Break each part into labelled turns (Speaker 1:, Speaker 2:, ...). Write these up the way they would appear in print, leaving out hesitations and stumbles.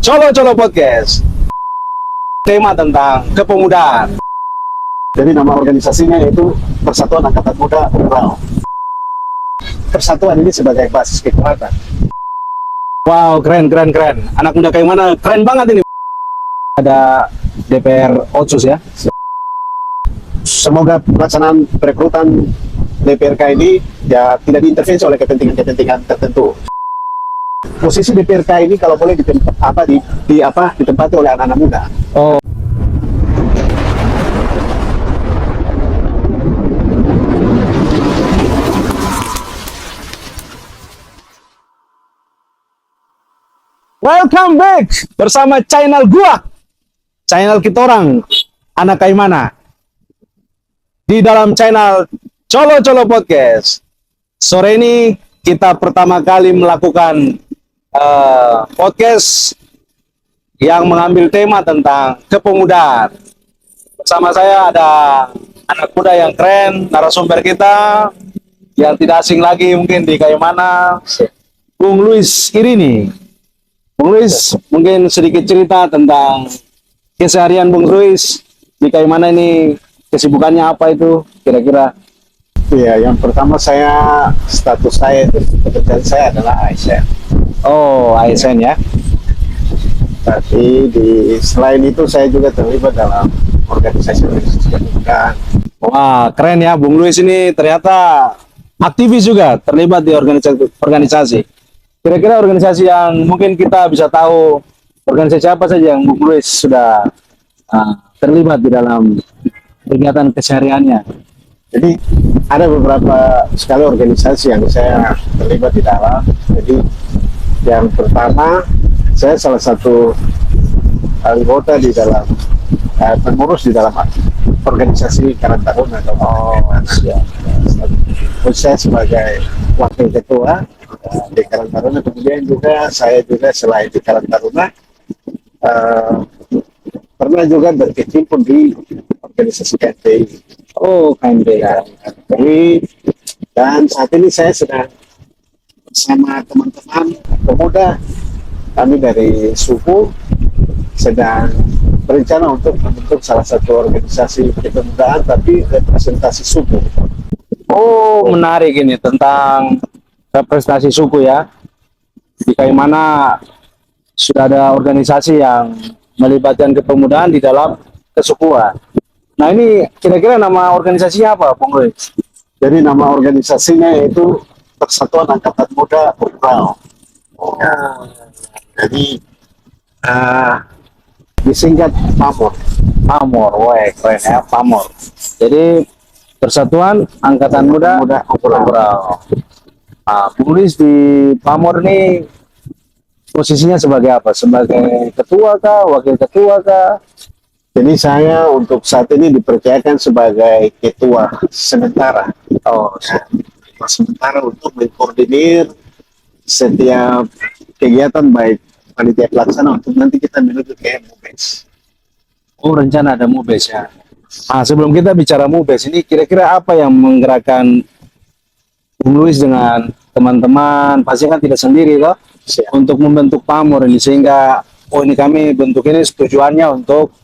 Speaker 1: Colo-Colo Podcast. Tema tentang kepemudaan.
Speaker 2: Jadi nama organisasinya yaitu Persatuan Angkatan Muda Ural. Persatuan ini sebagai basis kekuatan.
Speaker 1: Wow, keren. Anak muda kayak mana? Keren banget ini. Ada DPR Otsus ya.
Speaker 2: Semoga pelaksanaan perekrutan DPRK ini ya tidak diintervensi oleh kepentingan tertentu. Posisi DPRK ini kalau boleh ditempati oleh anak-anak muda.
Speaker 1: Oh. Welcome back bersama channel gua, channel kita orang, anak Kaimana. Di dalam channel Colo-Colo Podcast. Sore ini kita pertama kali melakukan podcast yang mengambil tema tentang kepemudaan. Bersama saya ada anak muda yang keren, narasumber kita yang tidak asing lagi mungkin di Kaimana, Bung Luis Irini. Bung Luis, mungkin sedikit cerita tentang keseharian Bung Luis di Kaimana ini, kesibukannya apa itu kira-kira?
Speaker 2: Iya, yang pertama status saya itu pekerjaan saya adalah ASN.
Speaker 1: Oh, ASN ya.
Speaker 2: Tapi selain itu saya juga terlibat dalam organisasi kepemudaan.
Speaker 1: Wah, keren ya Bung Luis ini ternyata aktivis juga, terlibat di organisasi. Kira-kira organisasi yang mungkin kita bisa tahu, organisasi apa saja yang Bung Luis sudah terlibat di dalam kegiatan kesehariannya?
Speaker 2: Jadi ada beberapa sekali organisasi yang saya terlibat di dalam. Jadi yang pertama, saya salah satu anggota di dalam pengurus di dalam organisasi Karang Taruna. Saya sebagai wakil ketua di Karang Taruna, kemudian juga saya selain di Karang Taruna pernah juga berkecimpung di organisasi KMPI.
Speaker 1: Oh, KMPI.
Speaker 2: Ya, KMPI. Dan saat ini saya sedang bersama teman-teman pemuda kami dari suku sedang berencana untuk membentuk salah satu organisasi kepemudaan tapi representasi suku.
Speaker 1: Oh, menarik ini tentang representasi suku ya. Di Kaimana sudah ada organisasi yang melibatkan kepemudaan di dalam kesukuan. Nah, ini kira-kira nama organisasinya apa, Bung Luis?
Speaker 2: Jadi nama organisasinya yaitu Persatuan Angkatan Muda Ural. Ya, jadi disingkat PAMOR.
Speaker 1: PAMOR, wah keren ya, PAMOR. Jadi Persatuan Angkatan Muda Ural. Nah, Bung Luis di PAMOR ini posisinya sebagai apa? Sebagai ketua kah, wakil ketua kah?
Speaker 2: Jadi saya untuk saat ini dipercayakan sebagai ketua sementara.
Speaker 1: Oh,
Speaker 2: Sementara untuk mengkoordinir setiap kegiatan baik panitia pelaksana untuk nanti kita menuju ke MUBES.
Speaker 1: oh, rencana ada MUBES ya. Nah, sebelum kita bicara MUBES ini, kira-kira apa yang menggerakkan Bung Luis dengan teman-teman, pasti kan tidak sendiri loh, untuk membentuk PAMOR ini, sehingga ini kami bentuk ini tujuannya untuk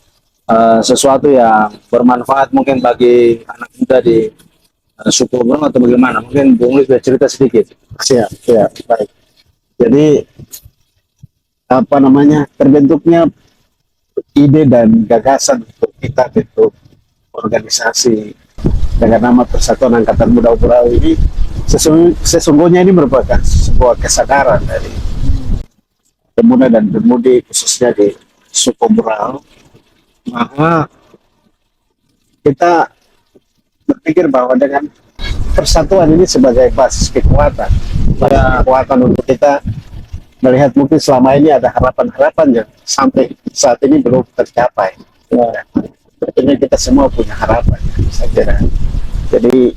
Speaker 1: sesuatu yang bermanfaat mungkin bagi anak muda di suku Obrol atau bagaimana? Mungkin Bung Luis bisa cerita sedikit.
Speaker 2: Siap, baik. Jadi terbentuknya ide dan gagasan untuk kita bentuk organisasi dengan nama Persatuan Angkatan Muda Ural ini sesungguhnya ini merupakan sebuah kesadaran dari pemuda dan pemudi khususnya di suku Obrol, bahwa kita berpikir bahwa dengan persatuan ini sebagai basis kekuatan untuk kita melihat mungkin selama ini ada harapan-harapan yang sampai saat ini belum tercapai. Tentunya kita semua punya harapan, saya kira. Jadi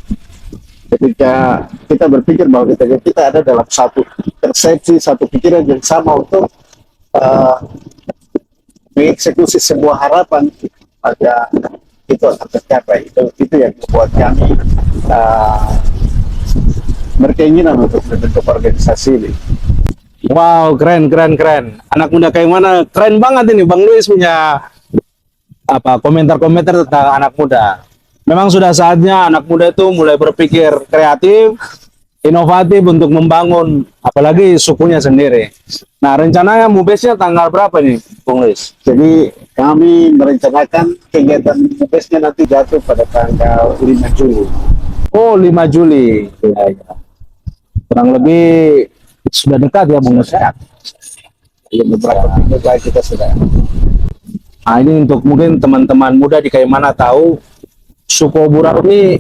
Speaker 2: ketika kita berpikir bahwa kita ada dalam satu persepsi, satu pikiran yang sama untuk mengeksekusi sebuah harapan, maka itu akan tercapai. Itu yang membuat kami berkeinginan untuk membentuk organisasi ini.
Speaker 1: Wow, keren, keren, keren. Anak muda kayak mana? Keren banget ini, Bang Luis punya apa komentar-komentar tentang anak muda. Memang sudah saatnya anak muda itu mulai berpikir kreatif, inovatif untuk membangun, apalagi sukunya sendiri. Nah, rencananya MUBES-nya tanggal berapa nih, Bung Luis?
Speaker 2: Jadi kami merencanakan kegiatan MUBES-nya nanti jatuh pada tanggal 5 Juli.
Speaker 1: Oh, 5 Juli. Ya, ya. Kurang lebih sudah dekat ya, Bung Luis.
Speaker 2: Jadi beberapa minggu lagi kita sudah.
Speaker 1: Nah, ini untuk mungkin teman-teman muda di Kaimana tahu suku Burau ini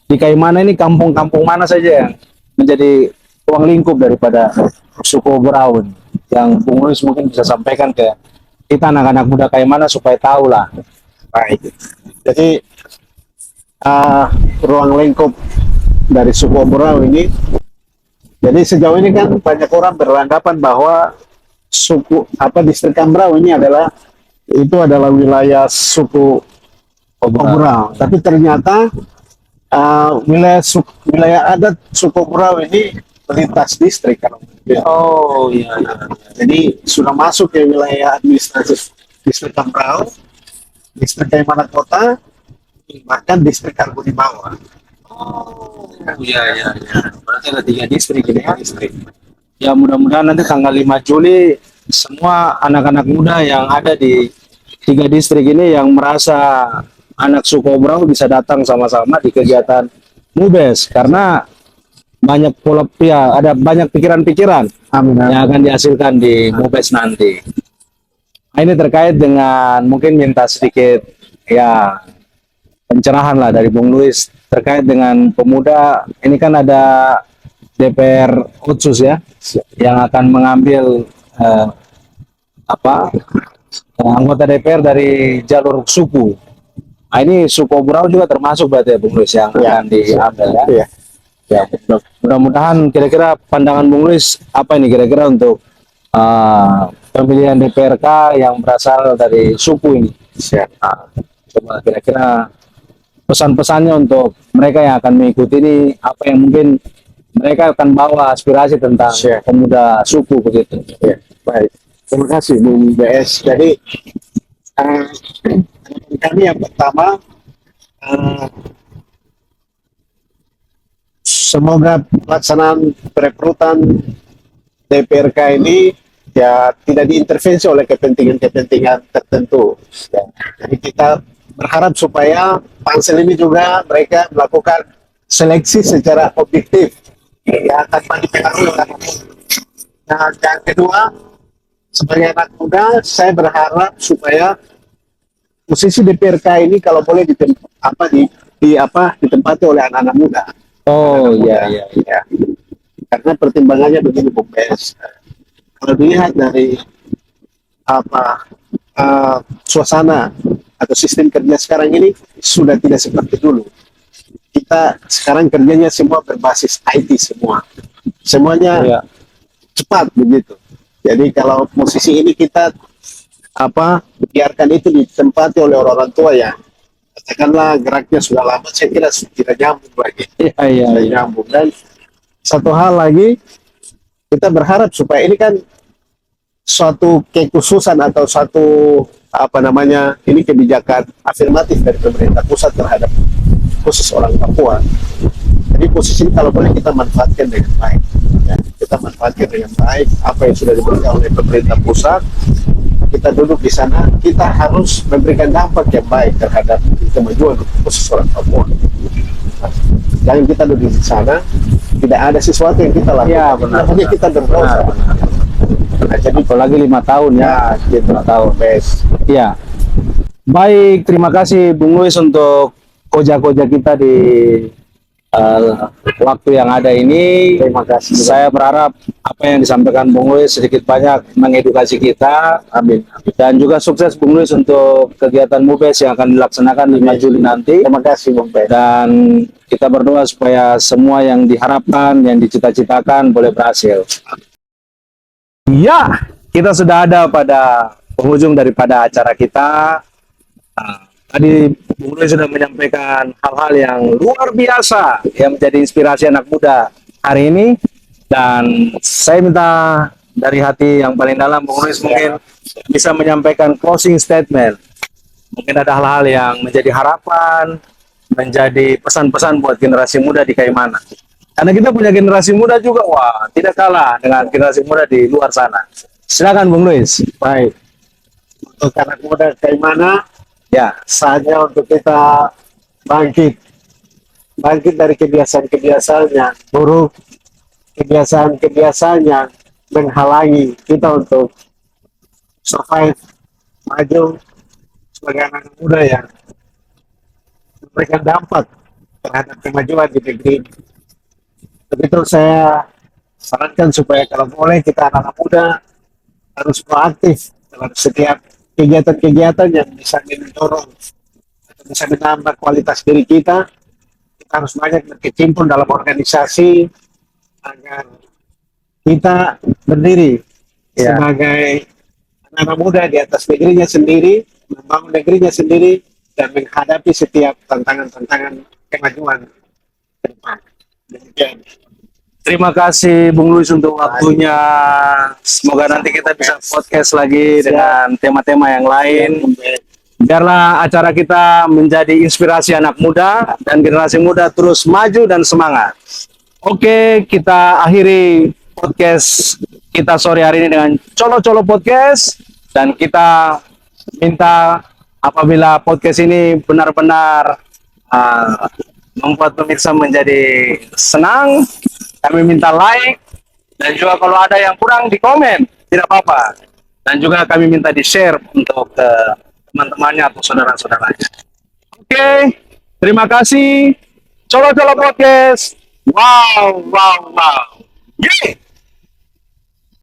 Speaker 1: di Kaimana ini kampung-kampung mana saja yang menjadi ruang lingkup daripada suku Burau ini? Yang Bung Luis mungkin bisa sampaikan ke kita anak-anak muda Kaimana supaya tahu lah.
Speaker 2: Baik. Jadi ruang lingkup dari suku Burau ini, jadi sejauh ini kan banyak orang beranggapan bahwa suku distrik Kambrau ini adalah wilayah suku Burau. Tapi ternyata wilayah adat suku Burau ini melintas distrik kalau
Speaker 1: Oh iya, iya.
Speaker 2: jadi sudah masuk ke wilayah administratif distrik Kambrau, distrik Kaimana Kota, bahkan distrik Argo di bawah.
Speaker 1: Oh iya, iya, iya. Berarti ada 3 distrik ini ya. Distrik. Ya mudah-mudahan nanti tanggal 5 Juli semua anak-anak muda yang ada di 3 distrik ini yang merasa anak suku Burau bisa datang sama-sama di kegiatan MUBES karena banyak pola ya ada banyak pikiran-pikiran
Speaker 2: Amin.
Speaker 1: yang akan dihasilkan di MUBES nanti. Nah, ini terkait dengan mungkin minta sedikit ya pencerahan lah dari Bung Luis terkait dengan pemuda. Ini kan ada DPR Otsus ya yang akan mengambil anggota DPR dari jalur suku. Nah, ini suku Burau juga termasuk berarti ya Bung Luis yang akan diambil ya.
Speaker 2: Iya.
Speaker 1: Ya, mudah-mudahan kira-kira pandangan Bung Luis apa ini kira-kira untuk pemilihan DPRK yang berasal dari suku ini. Nah, coba kira-kira pesan-pesannya untuk mereka yang akan mengikuti ini apa yang mungkin mereka akan bawa aspirasi tentang pemuda suku begitu.
Speaker 2: Ya, baik. Terima kasih Bung BS. Jadi kami yang pertama semoga pelaksanaan perekrutan DPRK ini ya tidak diintervensi oleh kepentingan-kepentingan tertentu. Ya. Jadi kita berharap supaya pansel ini juga mereka melakukan seleksi secara objektif yang tanpa dipengaruhi oleh apapun. Nah, yang kedua, sebagai anak muda, saya berharap supaya posisi DPRK ini kalau boleh ditempati oleh anak-anak muda.
Speaker 1: Oh
Speaker 2: Anak-anak
Speaker 1: iya,
Speaker 2: muda.
Speaker 1: iya iya.
Speaker 2: Ya. Karena pertimbangannya begini, Bung Bes. Kalau dilihat dari suasana atau sistem kerja sekarang ini sudah tidak seperti dulu. Kita sekarang kerjanya semua berbasis IT semua. Semuanya
Speaker 1: Iya.
Speaker 2: cepat begitu. Jadi kalau posisi ini kita biarkan itu ditempati oleh orang tua ya, katakanlah geraknya sudah lama, saya kira tidak nyambung lagi.
Speaker 1: Iya iya.
Speaker 2: Tidak
Speaker 1: Iya.
Speaker 2: nyambung. Dan satu hal lagi, kita berharap supaya ini kan suatu kekhususan atau suatu ini kebijakan afirmatif dari pemerintah pusat terhadap khusus orang Papua. Jadi posisi ini kalau boleh kita manfaatkan dengan baik. Ya, kita manfaatkan dengan baik apa yang sudah diberikan oleh pemerintah pusat. Kita duduk di sana, kita harus memberikan dampak yang baik terhadap kemajuan khusus orang Papua. Jangan kita duduk di sana, tidak ada sesuatu yang kita lakukan.
Speaker 1: Ya, benar,
Speaker 2: Hanya
Speaker 1: benar.
Speaker 2: kita berdosa.
Speaker 1: Nah, jadi apalagi 5 tahun ya. 5 tahun.
Speaker 2: Bes.
Speaker 1: Iya. Baik, terima kasih Bung Luis untuk koja-koja kita di waktu yang ada ini.
Speaker 2: Terima kasih.
Speaker 1: Saya berharap apa yang disampaikan Bung Luis sedikit banyak mengedukasi kita.
Speaker 2: Amin.
Speaker 1: Dan juga sukses Bung Luis untuk kegiatan MUBES yang akan dilaksanakan 5 Juli nanti.
Speaker 2: Terima kasih Bung Bes.
Speaker 1: Dan kita berdoa supaya semua yang diharapkan, yang dicita-citakan boleh berhasil. Ya, kita sudah ada pada penghujung daripada acara kita. Tadi Bung Luis sudah menyampaikan hal-hal yang luar biasa yang menjadi inspirasi anak muda hari ini. Dan saya minta dari hati yang paling dalam, Bung Luis mungkin bisa menyampaikan closing statement. Mungkin ada hal-hal yang menjadi harapan, menjadi pesan-pesan buat generasi muda di Kaimana. Karena kita punya generasi muda juga, wah, tidak kalah dengan generasi muda di luar sana. Silakan Bung Luis.
Speaker 2: Baik. Untuk anak muda kayak mana,
Speaker 1: Ya,
Speaker 2: saatnya untuk kita bangkit. Bangkit dari kebiasaan-kebiasaan yang buruk, kebiasaan-kebiasaan yang menghalangi kita untuk survive, maju sebagai anak muda yang memberikan dampak terhadap kemajuan di negeri ini. Begitu saya sarankan supaya kalau boleh kita anak muda harus proaktif dalam setiap kegiatan-kegiatan yang bisa mendorong atau bisa menambah kualitas diri kita. Kita harus banyak berkecimpung dalam organisasi agar kita berdiri
Speaker 1: Ya.
Speaker 2: sebagai anak muda di atas negerinya sendiri, membangun negerinya sendiri, dan menghadapi setiap tantangan-tantangan kemajuan ke depan. Demikian.
Speaker 1: terima kasih Bung Luis untuk waktunya. Semoga nanti kita bisa podcast lagi dengan tema-tema yang lain. Biarlah acara kita menjadi inspirasi anak muda dan generasi muda terus maju dan semangat. Oke, kita akhiri podcast kita sore hari ini dengan Colo-Colo Podcast, dan kita minta apabila podcast ini benar-benar membuat pemirsa menjadi senang, kami minta like, dan juga kalau ada yang kurang di komen, tidak apa-apa. Dan juga kami minta di share untuk teman-temannya atau saudara-saudaranya. Oke, terima kasih. Colo-Colo Podcast. Wow, wow, wow. Yeay.